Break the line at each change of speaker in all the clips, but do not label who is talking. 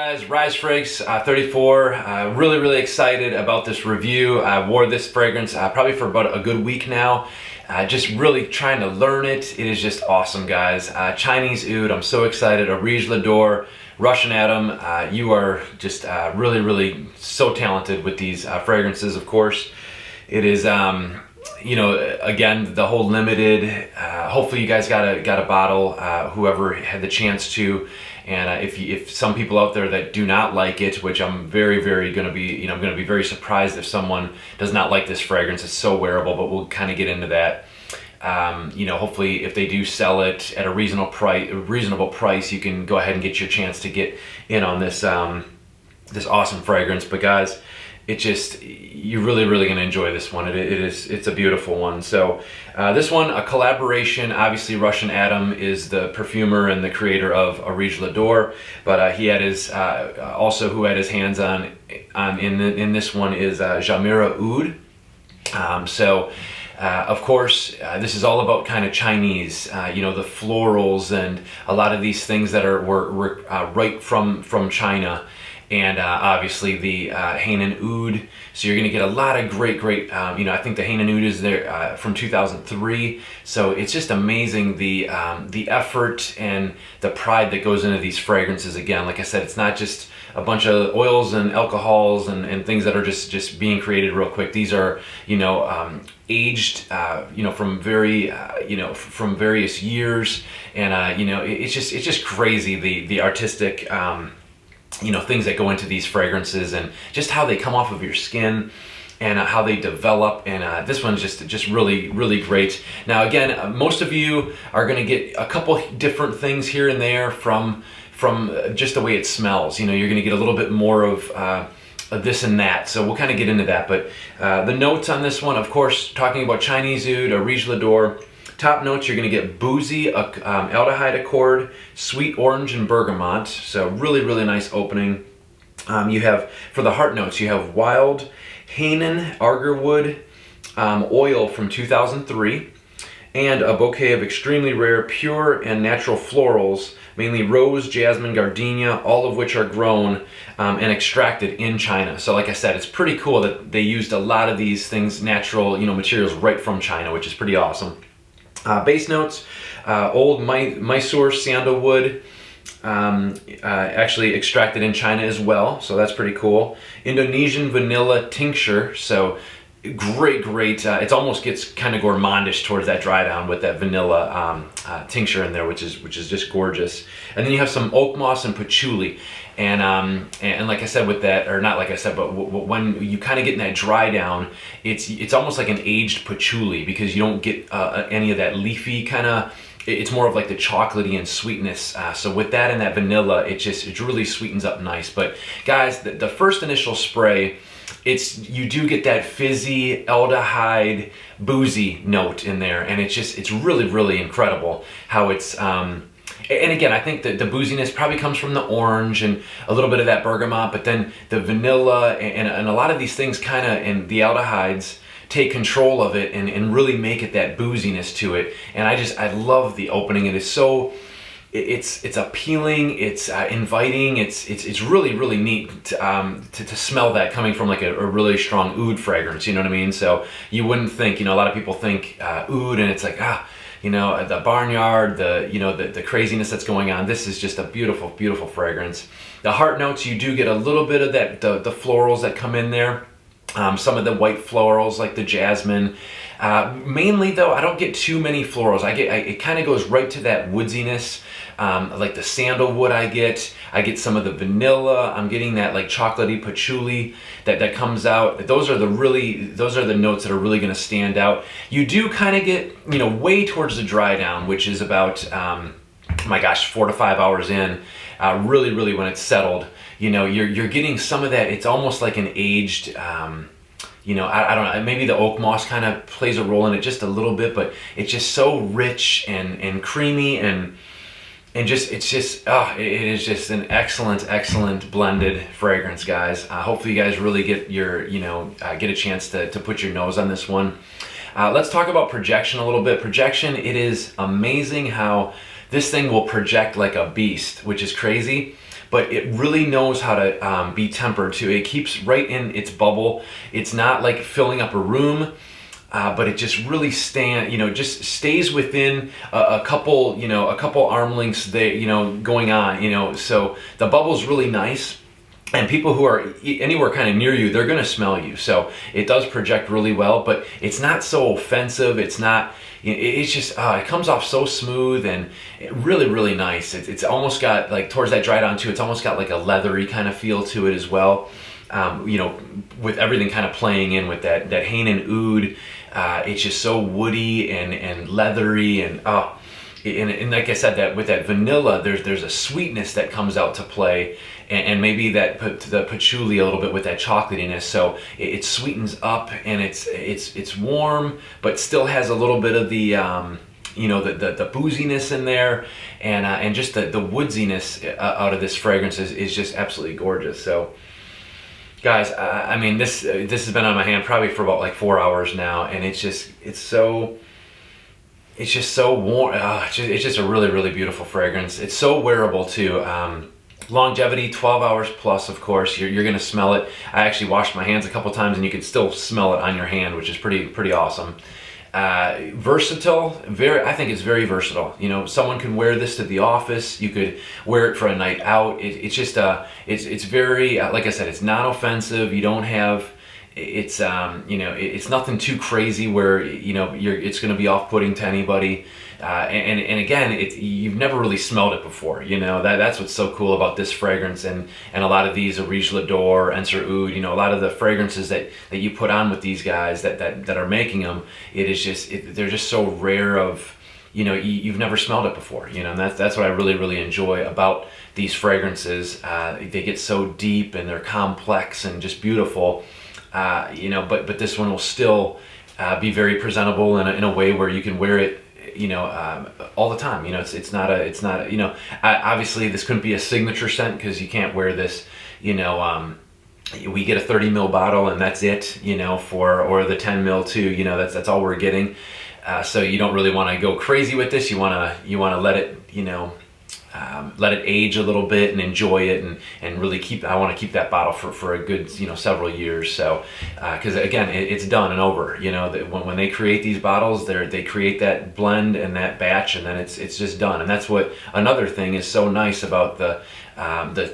Guys, Rise Fragrance 34. Really excited about this review. I wore this fragrance probably for about a good week now. Just really trying to learn it. It is just awesome, guys. Chinese Oud, I'm so excited. Areej Doré, Russian Atom. You are just really so talented with these fragrances, of course. It is, you know, again, the whole limited. Hopefully you guys got a bottle, whoever had the chance to. And if some people out there that do not like it, which I'm very going to be, you know, I'm going to be very surprised if someone does not like this fragrance. It's so wearable, but we'll kind of get into that. You know, hopefully if they do sell it at a reasonable price, you can go ahead and get your chance to get in on this this awesome fragrance. But guys, it just, you're really going to enjoy this one. It's a beautiful one. So this one, a collaboration. Obviously Russian Atom is the perfumer and the creator of Areej Doré, but he had his also who had his hands on in this one is Jamira Oud. Of course, this is all about kind of Chinese, you know, the florals and a lot of these things that were right from China. And obviously the Hainan Oud. So you're going to get a lot of great, you know, I think the Hainan Oud is there from 2003. So it's just amazing the effort and the pride that goes into these fragrances. Again, like I said, it's not just a bunch of oils and alcohols and things that are just being created real quick. These are, you know, aged, you know, from you know, from various years. And, you know, it's just crazy, the artistic, you know, things that go into these fragrances and just how they come off of your skin and how they develop. And this one's just really great. Now again, most of you are going to get a couple different things here and there from just the way it smells. You know, you're going to get a little bit more of this and that, so we'll kind of get into that. But the notes on this one, of course, talking about Chinese Oud, Areej Doré. Top notes, you're going to get boozy, aldehyde accord, sweet orange, and bergamot. So really nice opening. You have, for the heart notes, you have wild Hainan agarwood oil from 2003, and a bouquet of extremely rare, pure and natural florals, mainly rose, jasmine, gardenia, all of which are grown and extracted in China. So like I said, it's pretty cool that they used a lot of these things, natural, you know, materials right from China, which is pretty awesome. Base notes, old Mysore sandalwood, actually extracted in China as well, so that's pretty cool. Indonesian vanilla tincture, so great. It almost gets kind of gourmandish towards that dry down with that vanilla tincture in there, which is just gorgeous. And then you have some oak moss and patchouli. And like I said with that, or not like I said, but when you kind of get in that dry down, it's almost like an aged patchouli because you don't get any of that leafy kind of. It's more of like the chocolatey and sweetness. So with that and that vanilla, it really sweetens up nice. But guys, the first initial spray, you do get that fizzy aldehyde boozy note in there, and it's really incredible how it's. And again, I think that the booziness probably comes from the orange and a little bit of that bergamot, but then the vanilla and a lot of these things kind of, and the aldehydes take control of it and really make it that booziness to it. And I love the opening. It is so, it's appealing, it's inviting, it's really neat to smell that coming from like a really strong oud fragrance, you know what I mean? So you wouldn't think, you know, a lot of people think oud and it's like, you know, the barnyard, you know, the craziness that's going on. This is just a beautiful fragrance. The heart notes, you do get a little bit of that, the florals that come in there. Some of the white florals like the jasmine. Mainly though, I don't get too many florals. It kind of goes right to that woodsiness. Like the sandalwood I get some of the vanilla. I'm getting that like chocolatey patchouli that comes out. Those are the notes that are really going to stand out. You do kind of get, you know, way towards the dry down, which is about, my gosh, 4 to 5 hours in, really when it's settled. You know, you're getting some of that. It's almost like an aged, you know, I don't know, maybe the oak moss kind of plays a role in it just a little bit, but it's just so rich and creamy and it is just an excellent blended fragrance, guys. Hopefully you guys really get get a chance to put your nose on this one. Let's talk about projection a little bit. Projection, it is amazing how this thing will project like a beast, which is crazy. but it really knows how to be tempered too. It keeps right in its bubble. It's not like filling up a room. But it just really just stays within a couple, a couple arm lengths there, going on, so the bubble's really nice. And people who are anywhere kind of near you, they're going to smell you. So it does project really well, but it's not so offensive. It's not, it's just, it comes off so smooth and really, really nice. It's almost got, like, towards that dried on too, it's almost got like a leathery kind of feel to it as well. With everything kind of playing in with that Hanen oud. It's just so woody and leathery and like I said, that with that vanilla, there's a sweetness that comes out to play, and maybe the patchouli a little bit with that chocolatiness. So it sweetens up, and it's warm, but still has a little bit of the the booziness in there, and just the woodsiness out of this fragrance is just absolutely gorgeous. So, guys, I mean, this has been on my hand probably for about like 4 hours now, and it's just so warm. It's just a really, really beautiful fragrance. It's so wearable too. Longevity, 12 hours plus, of course. You're gonna smell it. I actually washed my hands a couple times, and you can still smell it on your hand, which is pretty awesome. Versatile, I think it's very versatile. Someone can wear this to the office. You could wear it for a night out. It's just it's very, like I said, it's not offensive. You don't have, it's it's nothing too crazy where it's going to be off-putting to anybody. And again, you've never really smelled it before. That's what's so cool about this fragrance, and a lot of these Areej L'Adore, Enser Oud, a lot of the fragrances that you put on with these guys that are making them, they're just so rare of, you've never smelled it before, and that's what I really, really enjoy about these fragrances. They get so deep, and they're complex and just beautiful, but this one will still be very presentable in a way where you can wear it all the time. It's not obviously this couldn't be a signature scent, because you can't wear this, we get a 30 ml bottle and that's it, or the 10 ml too, that's all we're getting. So you don't really want to go crazy with this. You want to let it, let it age a little bit and enjoy it, and really I want to keep that bottle for a good, several years. So, because again, it's done and over. When they create these bottles, they create that blend and that batch, and then it's just done. And that's what another thing is so nice about the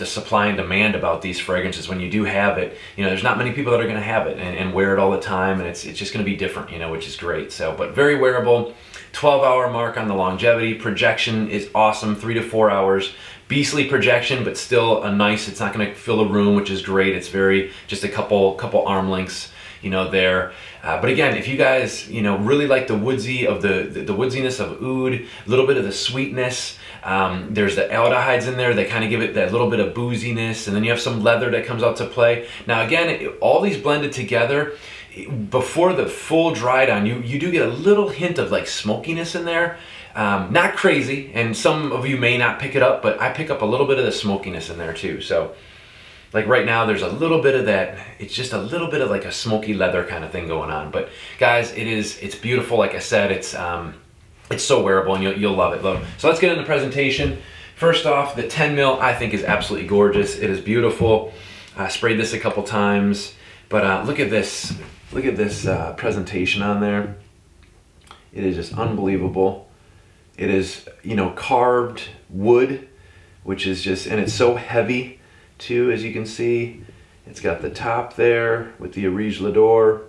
supply and demand about these fragrances. When you do have it, there's not many people that are going to have it and wear it all the time, and it's just going to be different, which is great. So, but very wearable. 12-hour mark on the longevity. Projection is awesome, 3 to 4 hours. Beastly projection, but still it's not going to fill a room, which is great. It's very, just a couple arm lengths, there. But again, if you guys, really like the woodsiness of oud, a little bit of the sweetness, there's the aldehydes in there that kind of give it that little bit of booziness, and then you have some leather that comes out to play. Now again, all these blended together, before the full dried on, you do get a little hint of like smokiness in there. Not crazy, and some of you may not pick it up, but I pick up a little bit of the smokiness in there too. So, like right now, there's a little bit of that. It's just a little bit of like a smoky leather kind of thing going on. But guys, it's beautiful. Like I said, it's so wearable, and you'll love it. So let's get into the presentation. First off, the 10 ml I think is absolutely gorgeous. It is beautiful. I sprayed this a couple times, but look at this. Look at this presentation on there. It is just unbelievable. It is, carved wood, which is just, and it's so heavy too, as you can see. It's got the top there with the Areej L'Adore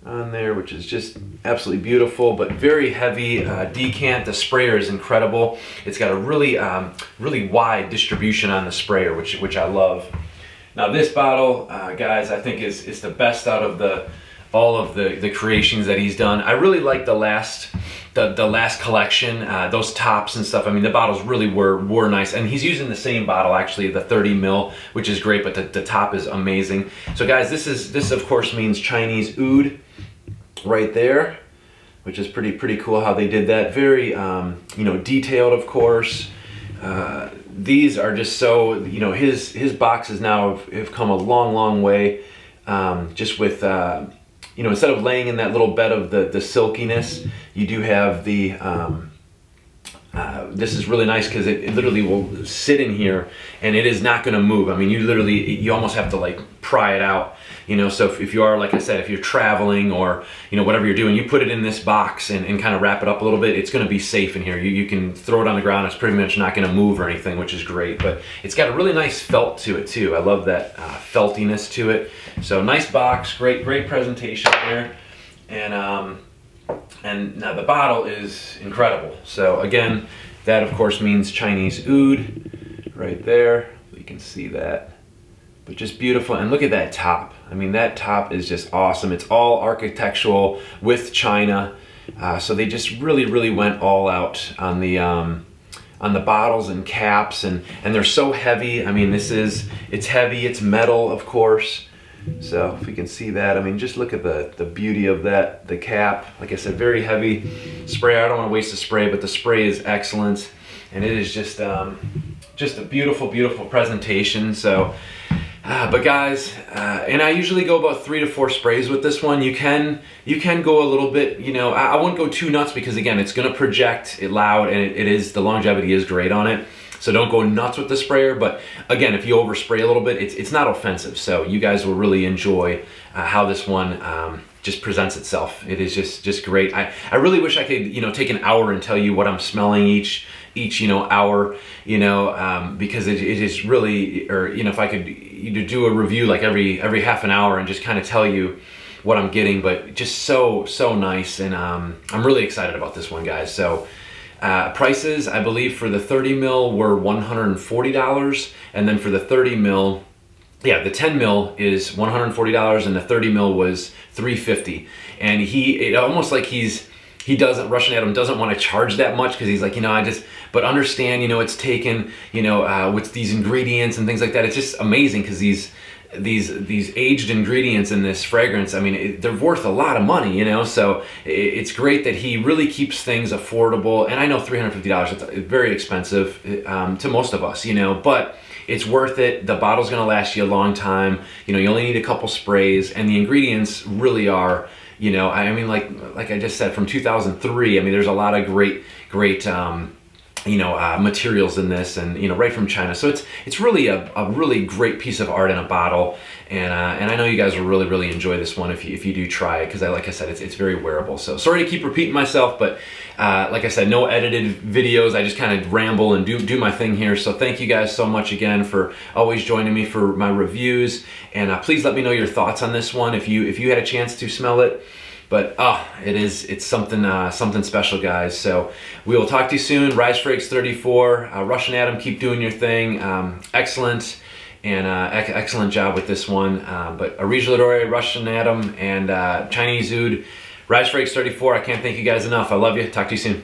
on there, which is just absolutely beautiful, but very heavy decant. The sprayer is incredible. It's got a really, really wide distribution on the sprayer, which I love. Now this bottle, guys, I think is the best out of all of the creations that he's done. I really like the last collection, those tops and stuff. I mean, the bottles really were nice, and he's using the same bottle, actually, the 30 ml, which is great, but the top is amazing. So guys, this of course means Chinese oud right there, which is pretty cool how they did that. Very detailed, of course. These are just so, his boxes now have come a long way, just with, instead of laying in that little bed of the silkiness, you do have the This is really nice because it literally will sit in here and it is not going to move. I mean, you almost have to like pry it out, you know. So if you are, like I said, if you're traveling or, you know, whatever you're doing, you put it in this box and kind of wrap it up a little bit, it's going to be safe in here. You can throw it on the ground. It's pretty much not going to move or anything, which is great. But it's got a really nice felt to it too. I love that feltiness to it. So nice box, great presentation there. And now the bottle is incredible. So again, that of course means Chinese oud right there. You can see that, but just beautiful. And look at that top. I mean, that top is just awesome. It's all architectural with China. So they just really went all out on the bottles and caps, and they're so heavy. I mean, it's heavy, it's metal, of course. So if we can see that, I mean, just look at the beauty of that, the cap. Like I said, very heavy spray. I don't want to waste the spray, but the spray is excellent. And it is just a beautiful presentation. So, but guys, and I usually go about 3 to 4 sprays with this one. You can go a little bit, you know, I wouldn't go too nuts because again, it's going to project it loud, and the longevity is great on it. So don't go nuts with the sprayer, but again, if you overspray a little bit, it's not offensive. So you guys will really enjoy how this one just presents itself. It is just great. I really wish I could, you know, take an hour and tell you what I'm smelling each you know, hour, you know, because it is really, or you know, if I could do a review like every half an hour and just kind of tell you what I'm getting, but just so nice, and I'm really excited about this one, guys. So. Prices, I believe for the 30 mil were $140, and then for the 30 mil, yeah, the 10 mil is $140, and the 30 mil was $350. And it almost like Russian Adam doesn't want to charge that much because he's like, you know, but understand, you know, it's taken, you know, with these ingredients and things like that. It's just amazing because these aged ingredients in this fragrance, I mean, they're worth a lot of money, you know. So it's great that he really keeps things affordable. And I know $350 is very expensive to most of us, you know, but it's worth it. The bottle's going to last you a long time. You know, you only need a couple sprays, and the ingredients really are, you know, I mean, like I just said, from 2003. I mean, there's a lot of great you know, materials in this, and you know, right from China. So it's really a really great piece of art in a bottle, and I know you guys will really enjoy this one if you do try it, because like I said, it's very wearable. So sorry to keep repeating myself, but like I said, no edited videos. I just kind of ramble and do my thing here. So thank you guys so much again for always joining me for my reviews, and please let me know your thoughts on this one if you had a chance to smell it. But it's something special, guys. So we will talk to you soon. Rise Frakes 34, Russian Adam, keep doing your thing. Excellent, and excellent job with this one. But Areej Doré, Russian Adam, and Chinese oud, Rise Frakes 34. I can't thank you guys enough. I love you. Talk to you soon.